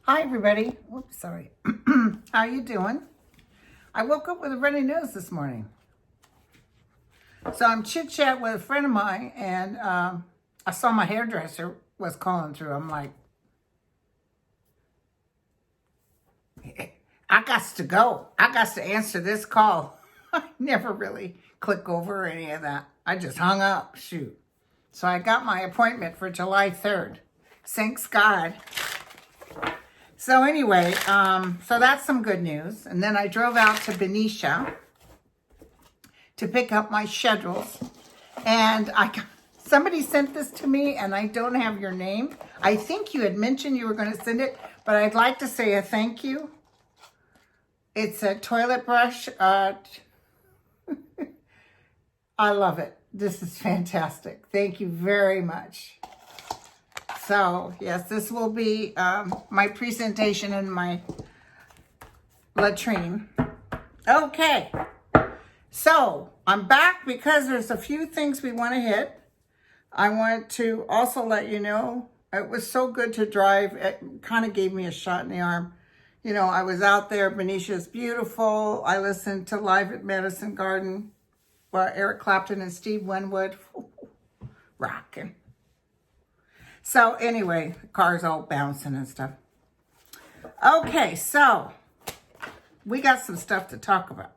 Hi everybody. Whoops, sorry. How you doing? I woke up with a runny nose this morning. So I'm chit-chat with a friend of mine, and I saw my hairdresser was calling through. I'm like, I got to go. I got to answer this call. I never really click over any of that. I just hung up. Shoot. So I got my appointment for July 3rd. Thanks God. So anyway, so that's some good news. And then I drove out to Benicia to pick up my schedules. And somebody sent this to me, and I don't have your name. I think you had mentioned you were going to send it, but I'd like to say a thank you. It's a toilet brush. I love it. This is fantastic. Thank you very much. So, yes, this will be my presentation in my latrine. Okay. So, I'm back because there's a few things we want to hit. I want to also let you know, it was so good to drive. It kind of gave me a shot in the arm. You know, I was out there. Benicia's beautiful. I listened to Live at Madison Garden, where Eric Clapton and Steve Winwood, rocking. So anyway, the car's all bouncing and stuff. Okay, so we got some stuff to talk about.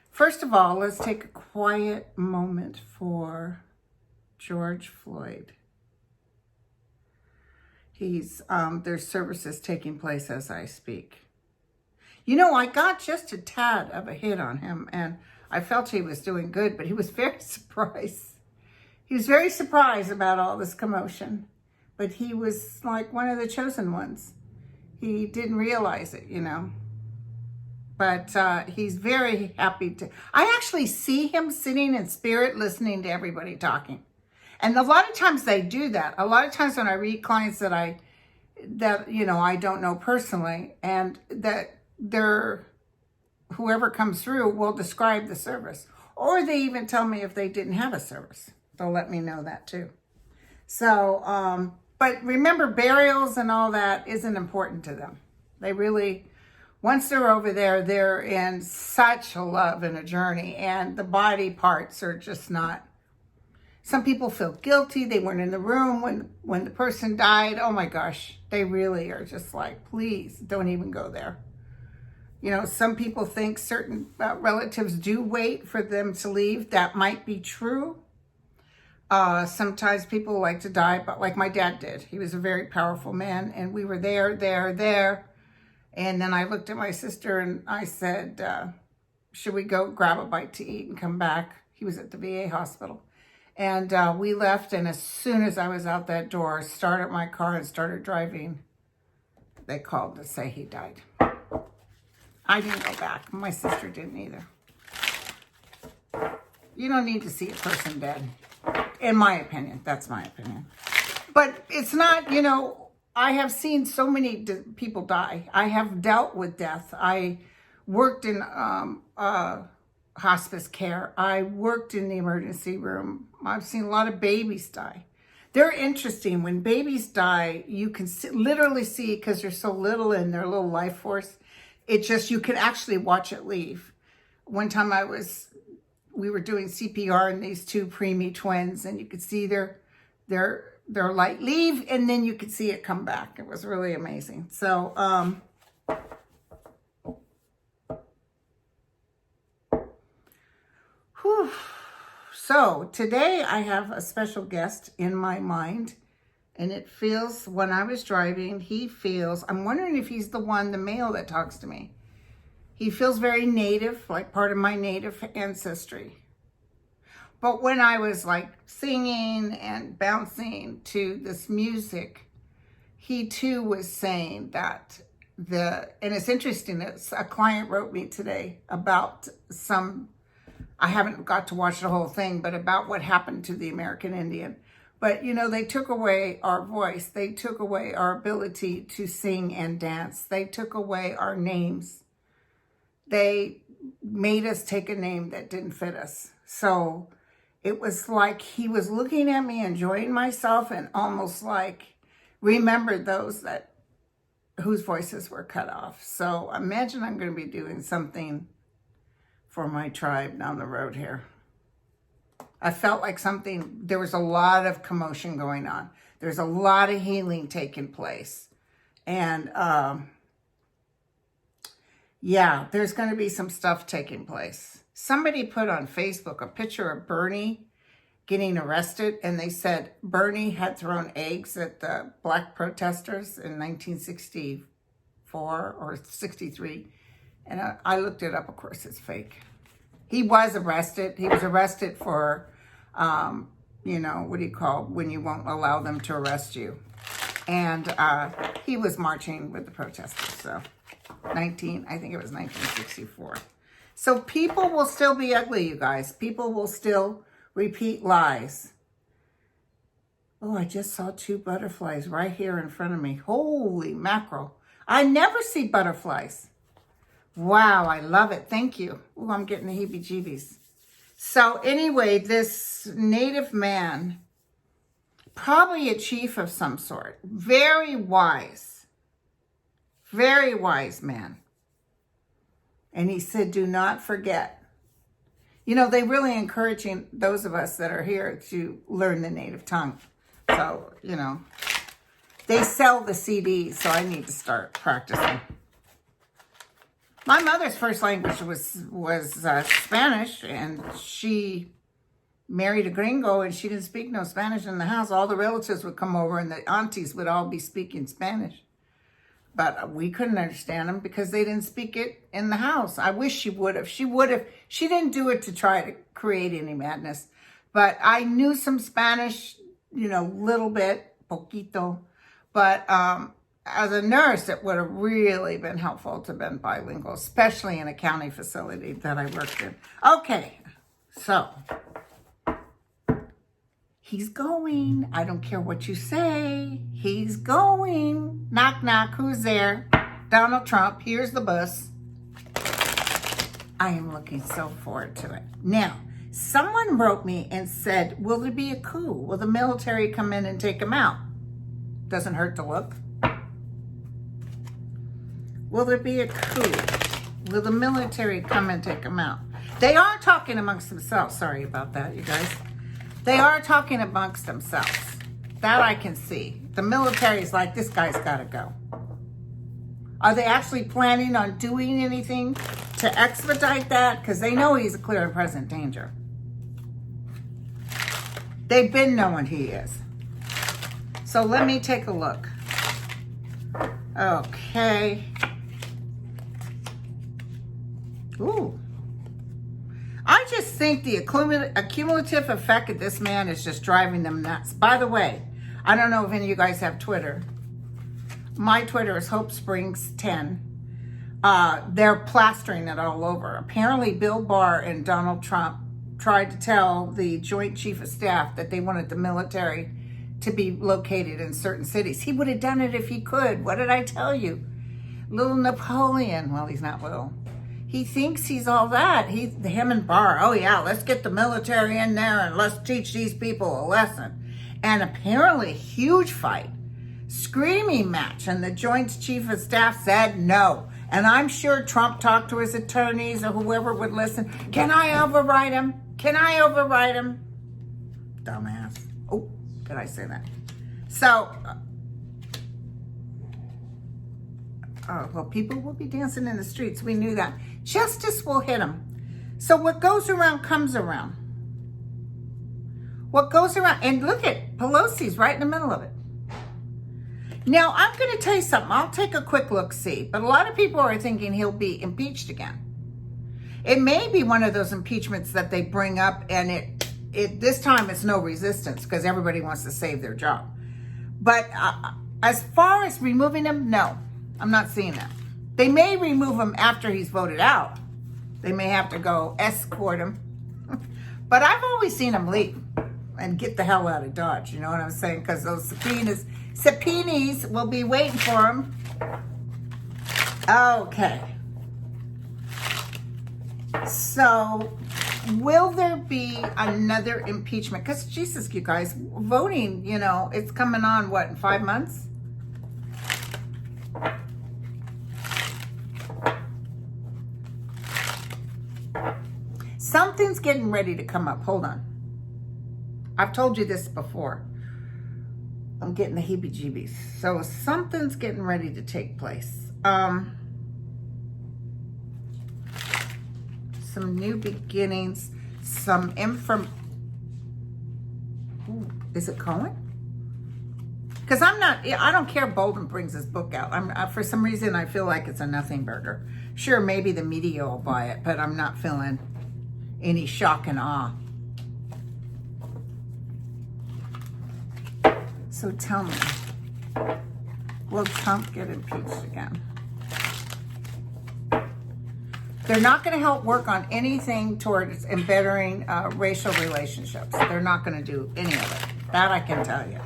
First of all, let's take a quiet moment for George Floyd. There's services taking place as I speak. You know, I got just a tad of a hit on him, and I felt he was doing good, but he was very surprised. He was very surprised about all this commotion. But he was like one of the chosen ones. He didn't realize it, you know. But he's very happy to. I actually see him sitting in spirit listening to everybody talking. And a lot of times they do that. A lot of times when I read clients that I don't know personally, and that whoever comes through will describe the service. Or they even tell me if they didn't have a service. They'll let me know that too. So, but remember, burials and all that isn't important to them. They really, once they're over there, they're in such a love and a journey, and the body parts are just not. Some people feel guilty. They weren't in the room when the person died. Oh my gosh, they really are just like, please don't even go there. You know, some people think certain relatives do wait for them to leave. That might be true. Sometimes people like to die, but like my dad did. He was a very powerful man, and we were there. And then I looked at my sister and I said, should we go grab a bite to eat and come back? He was at the VA hospital. And we left, and as soon as I was out that door, started my car and started driving, they called to say he died. I didn't go back. My sister didn't either. You don't need to see a person dead. In my opinion, that's my opinion. But it's not, you know, I have seen so many people die. I have dealt with death. I worked in hospice care. I worked in the emergency room. I've seen a lot of babies die. They're interesting. When babies die, you can literally see, because they're so little in their little life force, you can actually watch it leave. One time we were doing CPR on these two preemie twins, and you could see their light leave, and then you could see it come back. It was really amazing. So, So today I have a special guest in my mind, and it feels, when I was driving, I'm wondering if he's the male that talks to me. He feels very native, like part of my native ancestry. But when I was like singing and bouncing to this music, he too was saying that and it's interesting, a client wrote me today about I haven't got to watch the whole thing, but about what happened to the American Indian. But, they took away our voice. They took away our ability to sing and dance. They took away our names. They made us take a name that didn't fit us. So it was like he was looking at me, enjoying myself, and almost like remembered those whose voices were cut off. So imagine I'm going to be doing something for my tribe down the road here. I felt like there was a lot of commotion going on. There's a lot of healing taking place. And there's going to be some stuff taking place. Somebody put on Facebook a picture of Bernie getting arrested, and they said Bernie had thrown eggs at the black protesters in 1964 or 63. And I looked it up. Of course, it's fake. He was arrested. He was arrested for, what do you call when you won't allow them to arrest you? And he was marching with the protesters. So I think it was 1964. So people will still be ugly, you guys. People will still repeat lies. Oh, I just saw 2 butterflies right here in front of me. Holy mackerel. I never see butterflies. Wow, I love it. Thank you. Oh, I'm getting the heebie-jeebies. So anyway, this native man, probably a chief of some sort, very wise man. And he said, do not forget. They really encouraging those of us that are here to learn the native tongue. So, they sell the CDs, so I need to start practicing. My mother's first language was Spanish, and she married a gringo, and she didn't speak no Spanish in the house. All the relatives would come over, and the aunties would all be speaking Spanish. But we couldn't understand them because they didn't speak it in the house. I wish she would have. She would have. She didn't do it to try to create any madness. But I knew some Spanish, little bit, poquito. But as a nurse, it would have really been helpful to have been bilingual, especially in a county facility that I worked in. Okay, so he's going. I don't care what you say. He's going. Knock, knock. Who's there? Donald Trump. Here's the bus. I am looking so forward to it. Now, someone wrote me and said, will there be a coup? Will the military come in and take him out? Doesn't hurt to look. Will there be a coup? Will the military come and take him out? They are talking amongst themselves. Sorry about that, you guys. They are talking amongst themselves. That I can see. The military is like, this guy's got to go. Are they actually planning on doing anything to expedite that? Because they know he's a clear and present danger. They've been knowing he is. So let me take a look. Okay. Ooh. I just think the accumulative effect of this man is just driving them nuts. By the way, I don't know if any of you guys have Twitter. My Twitter is Hope Springs 10. They're plastering it all over. Apparently, Bill Barr and Donald Trump tried to tell the Joint Chief of Staff that they wanted the military to be located in certain cities. He would have done it if he could. What did I tell you? Little Napoleon. Well, he's not little. He thinks he's all that. Him and Barr, oh yeah, let's get the military in there and let's teach these people a lesson. And apparently, huge fight, screaming match, and the Joint Chief of Staff said no. And I'm sure Trump talked to his attorneys or whoever would listen. Can I override him? Can I override him? Dumbass. Oh, did I say that? So, well, people will be dancing in the streets. We knew that. Justice will hit them. So what goes around comes around. What goes around, and look at Pelosi's right in the middle of it. Now, I'm going to tell you something. I'll take a quick look-see, but a lot of people are thinking he'll be impeached again. It may be one of those impeachments that they bring up, and this time it's no resistance because everybody wants to save their job. But as far as removing him, no, I'm not seeing that. They may remove him after he's voted out. They may have to go escort him. But I've always seen him leave and get the hell out of Dodge. You know what I'm saying? Because those subpoenas will be waiting for him. Okay. So, will there be another impeachment? Because, Jesus, you guys, voting, you know, it's coming on, what, in 5 months? Something's getting ready to come up. Hold on. I've told you this before. I'm getting the heebie-jeebies. So something's getting ready to take place. Some new beginnings. Some is it Cohen? Because I don't care if Bolden brings his book out. For some reason, I feel like it's a nothing burger. Sure, maybe the media will buy it, but I'm not feeling any shock and awe. So tell me, will Trump get impeached again? They're not going to help work on anything towards bettering racial relationships. They're not going to do any of it. That I can tell you.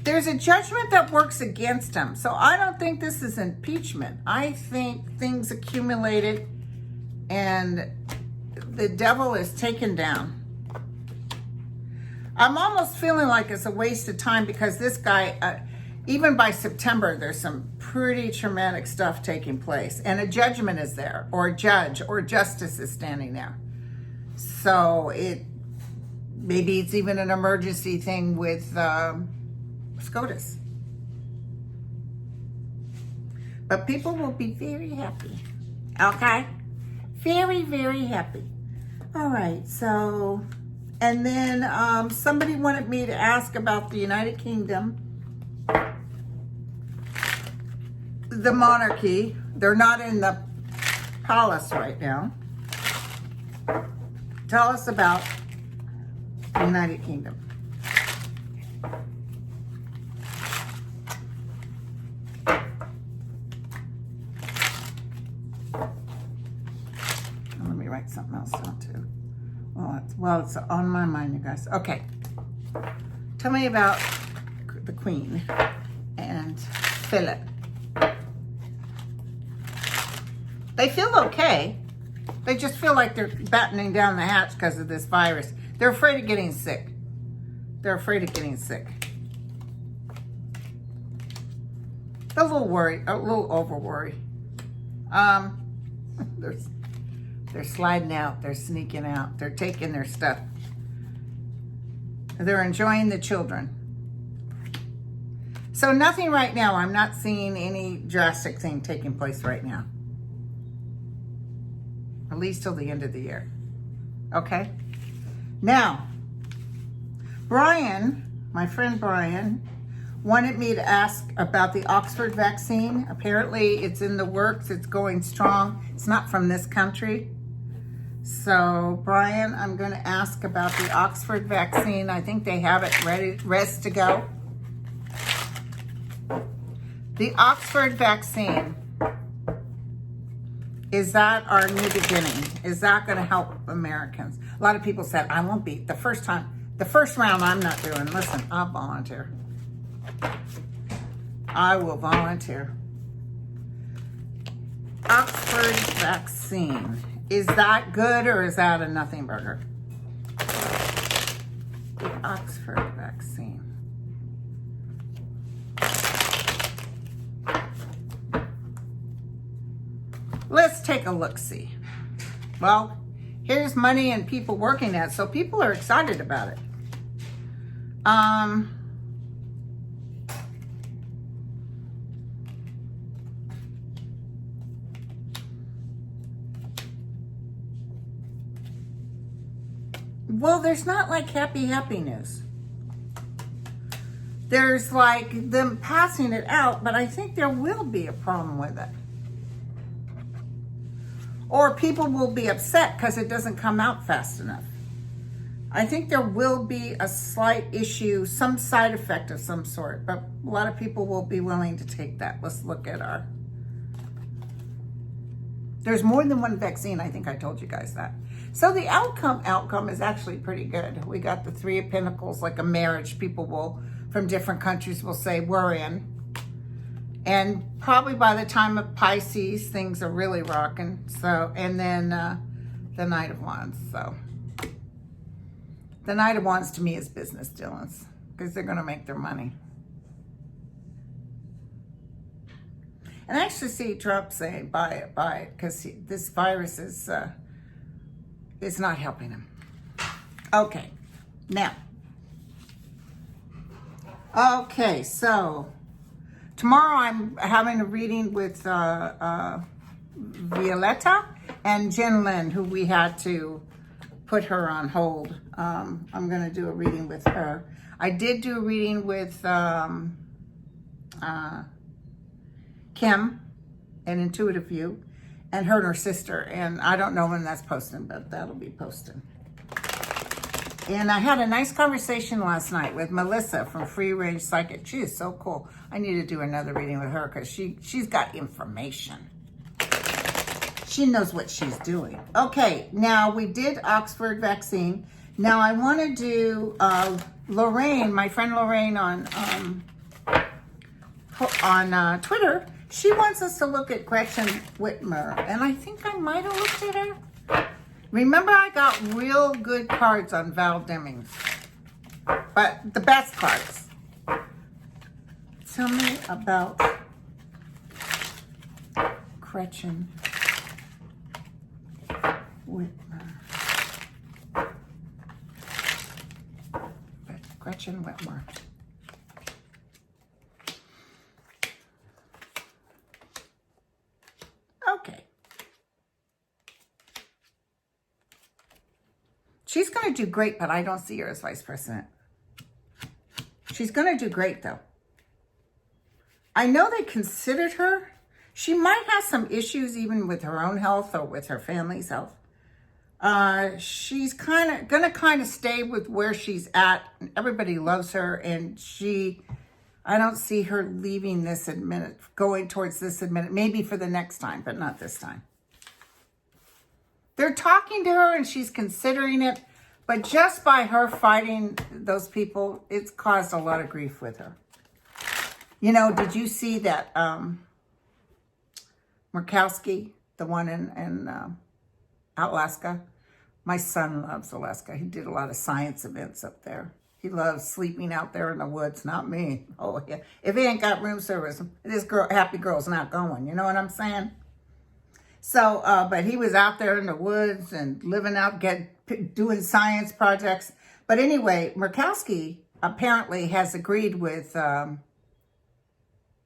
There's a judgment that works against him. So I don't think this is impeachment. I think things accumulated and the devil is taken down. I'm almost feeling like it's a waste of time because this guy, even by September, there's some pretty traumatic stuff taking place. And a judgment is there, or a judge or justice is standing there. So maybe it's even an emergency thing with SCOTUS. But people will be very happy. Okay? Very, very happy. All right, so, and then somebody wanted me to ask about the United Kingdom, the monarchy. They're not in the palace right now. Tell us about the United Kingdom. Let me write something else down too. Well, it's on my mind, you guys. Okay. Tell me about the Queen and Philip. They feel okay. They just feel like they're battening down the hatch because of this virus. They're afraid of getting sick. They're afraid of getting sick. They're a little worried, a little over worried. They're sliding out. They're sneaking out. They're taking their stuff. They're enjoying the children. So nothing right now. I'm not seeing any drastic thing taking place right now. At least till the end of the year. Okay? Now, Brian, my friend Brian, wanted me to ask about the Oxford vaccine. Apparently, it's in the works. It's going strong. It's not from this country. So, Brian, I'm going to ask about the Oxford vaccine. I think they have it ready to go. The Oxford vaccine. Is that our new beginning? Is that going to help Americans? A lot of people said, I won't be. The first round I'm not doing. Listen, I'll volunteer. I will volunteer. Oxford vaccine. Is that good or is that a nothing burger? The Oxford vaccine. Let's take a look-see. Well, here's money and people working at it, so people are excited about it. Well, there's not like happy news. there's like them passing it out, but I think there will be a problem with it. Or people will be upset because it doesn't come out fast enough. I think there will be a slight issue, some side effect of some sort, but a lot of people will be willing to take that. Let's look at our... There's more than one vaccine, I think I told you guys that. So the outcome is actually pretty good. We got the Three of Pentacles, like a marriage. People will, from different countries, will say, we're in. And probably by the time of Pisces, things are really rocking. So, and then the Knight of Wands. So the Knight of Wands to me is business dealings, because they're going to make their money. And I actually see Trump saying, buy it, because this virus is not helping him. Okay, now. Okay, so tomorrow I'm having a reading with Violetta and Jen Lynn, who we had to put her on hold. I'm going to do a reading with her. I did do a reading with Kim, an Intuitive View, and her sister. And I don't know when that's posting, but that'll be posted. And I had a nice conversation last night with Melissa from Free Range Psychic. She is so cool. I need to do another reading with her because she's got information. She knows what she's doing. Okay, now we did Oxford vaccine. Now I want to do Lorraine, my friend Lorraine on Twitter. She wants us to look at Gretchen Whitmer, and I think I might have looked at her. Remember, I got real good cards on Val Demings, but the best cards. Tell me about Gretchen Whitmer. Gretchen Whitmer. Okay. She's going to do great, but I don't see her as vice president. She's going to do great, though. I know they considered her. She might have some issues even with her own health or with her family's health. She's going to stay with where she's at. Everybody loves her, and I don't see her leaving this going towards this maybe for the next time, but not this time. They're talking to her and she's considering it, but just by her fighting those people, it's caused a lot of grief with her. You know, did you see that Murkowski, the one in Alaska? My son loves Alaska. He did a lot of science events up there. He loves sleeping out there in the woods, not me. Oh, yeah. If he ain't got room service, this happy girl's not going. You know what I'm saying? So, but he was out there in the woods and living out, doing science projects. But anyway, Murkowski apparently has agreed with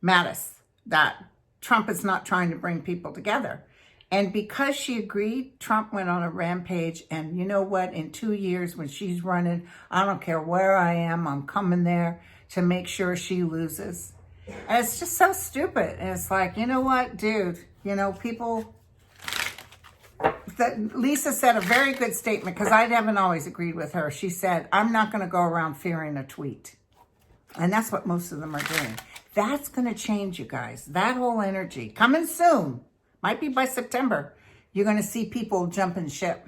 Mattis that Trump is not trying to bring people together. And because she agreed, Trump went on a rampage. And you know what? In 2 years, when she's running, I don't care where I am, I'm coming there to make sure she loses. And it's just so stupid. And it's like, you know what, dude? You know, people... Lisa said a very good statement, because I haven't always agreed with her. She said, I'm not going to go around fearing a tweet. And that's what most of them are doing. That's going to change, you guys. That whole energy. Coming soon. Might be by September. You're going to see people jumping ship.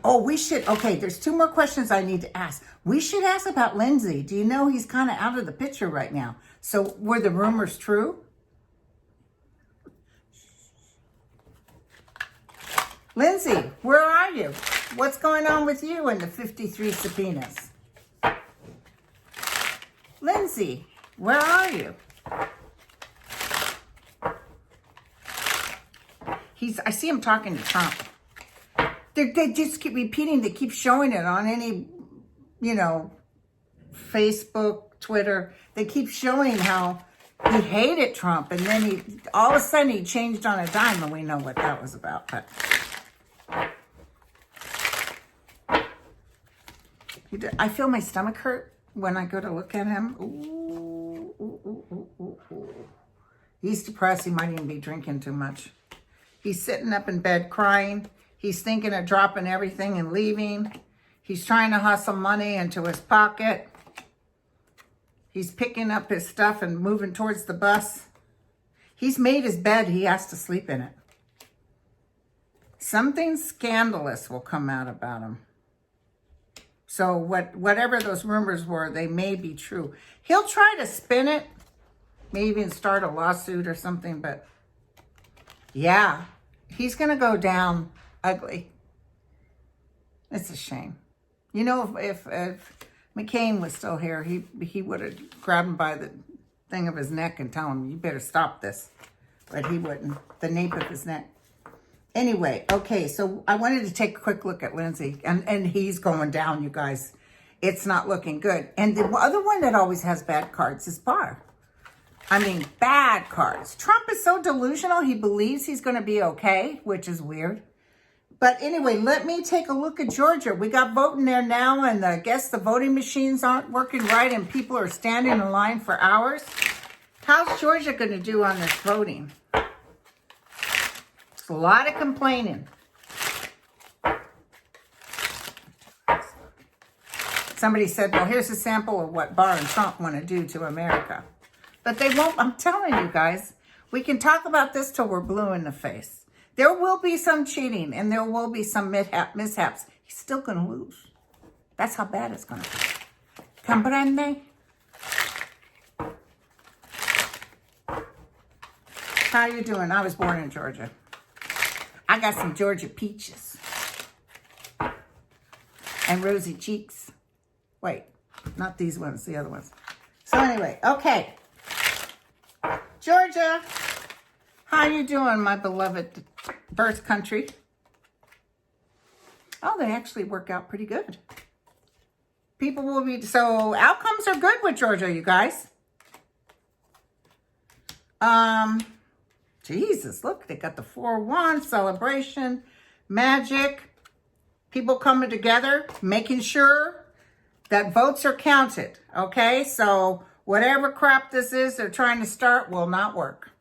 Oh, we should. Okay, there's 2 more questions I need to ask. We should ask about Lindsay. Do you know he's kind of out of the picture right now? So were the rumors true? Lindsay, where are you? What's going on with you and the 53 subpoenas? Lindsay, where are you? I see him talking to Trump. They just keep repeating, they keep showing it on any, Facebook, Twitter. They keep showing how he hated Trump, and then all of a sudden he changed on a dime, and we know what that was about. But I feel my stomach hurt. when I go to look at him. Ooh, ooh, ooh, ooh, ooh, ooh. He's depressed. He might even be drinking too much. He's sitting up in bed crying. He's thinking of dropping everything and leaving. He's trying to hustle money into his pocket. He's picking up his stuff and moving towards the bus. He's made his bed. He has to sleep in it. Something scandalous will come out about him. So whatever those rumors were, they may be true. He'll try to spin it, maybe even start a lawsuit or something, but yeah, he's going to go down ugly. It's a shame. You know, if McCain was still here, he would have grabbed him by the thing of his neck and tell him, you better stop this. But he wouldn't. The nape of his neck. Anyway, okay, so I wanted to take a quick look at Lindsay. And he's going down, you guys. It's not looking good. And the other one that always has bad cards is Barr. I mean, bad cards. Trump is so delusional, he believes he's going to be okay, which is weird. But anyway, let me take a look at Georgia. We got voting there now, and I guess the voting machines aren't working right, and people are standing in line for hours. How's Georgia going to do on this voting? It's a lot of complaining. Somebody said, well, here's a sample of what Barr and Trump want to do to America. But they won't. I'm telling you guys, we can talk about this till we're blue in the face. There will be some cheating and there will be some mishaps. He's still going to lose. That's how bad it's going to be. Comprende? How you doing? I was born in Georgia. I got some Georgia peaches. And rosy cheeks. Wait, not these ones, the other ones. So anyway, okay. Georgia, how you doing, my beloved birth country? Oh, they actually work out pretty good. People will be, so outcomes are good with Georgia, you guys. Jesus, look, they got the 4-1 celebration, magic, people coming together, making sure that votes are counted, okay? So whatever crap this is they're trying to start will not work.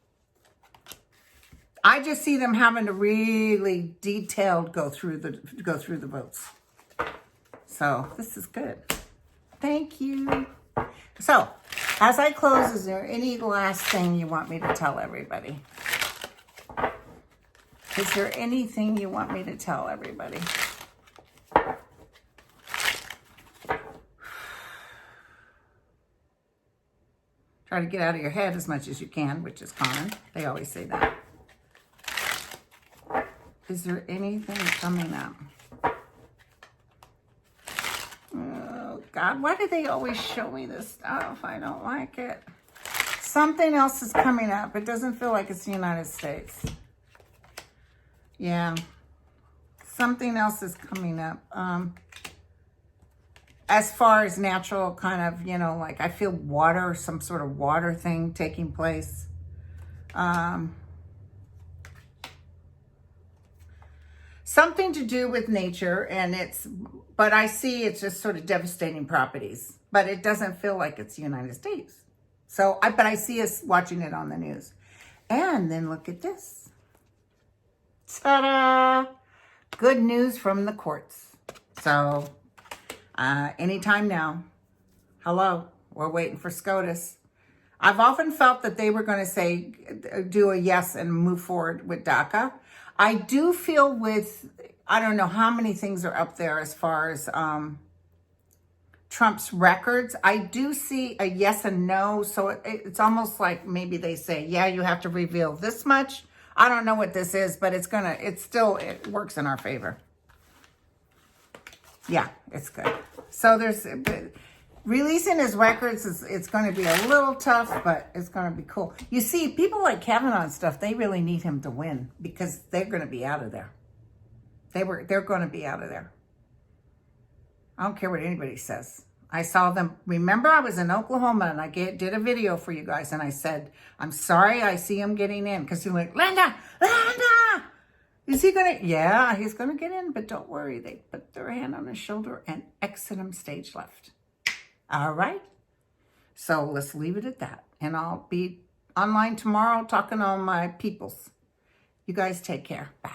I just see them having to really detailed go through the votes. So this is good. Thank you. So as I close, is there any last thing you want me to tell everybody? Is there anything you want me to tell everybody? Try to get out of your head as much as you can, which is common. They always say that. Is there anything coming up? Oh, God, why do they always show me this stuff? I don't like it. Something else is coming up. It doesn't feel like it's the United States. Yeah. Something else is coming up. As far as natural kind of, you know, like I feel water, some sort of water thing taking place. Something to do with nature, and but I see it's just sort of devastating properties, but it doesn't feel like it's the United States. So, but I see us watching it on the news. And then look at this. Ta-da! Good news from the courts. So, anytime now. Hello, we're waiting for SCOTUS. I've often felt that they were going to say, do a yes and move forward with DACA. I do feel with, I don't know how many things are up there as far as Trump's records. I do see a yes and no. So it's almost like maybe they say, yeah, you have to reveal this much. I don't know what this is, but it works in our favor. Yeah, it's good. So releasing his records, it's going to be a little tough, but it's going to be cool. You see, people like Kavanaugh and stuff, they really need him to win because they're going to be out of there. They're going to be out of there. I don't care what anybody says. I saw them. Remember, I was in Oklahoma and I did a video for you guys, and I said, I'm sorry I see him getting in, because you're like, Linda, is he going to? Yeah, he's going to get in, but don't worry. They put their hand on his shoulder and exit him stage left. All right. So let's leave it at that. And I'll be online tomorrow talking on my peoples. You guys take care. Bye.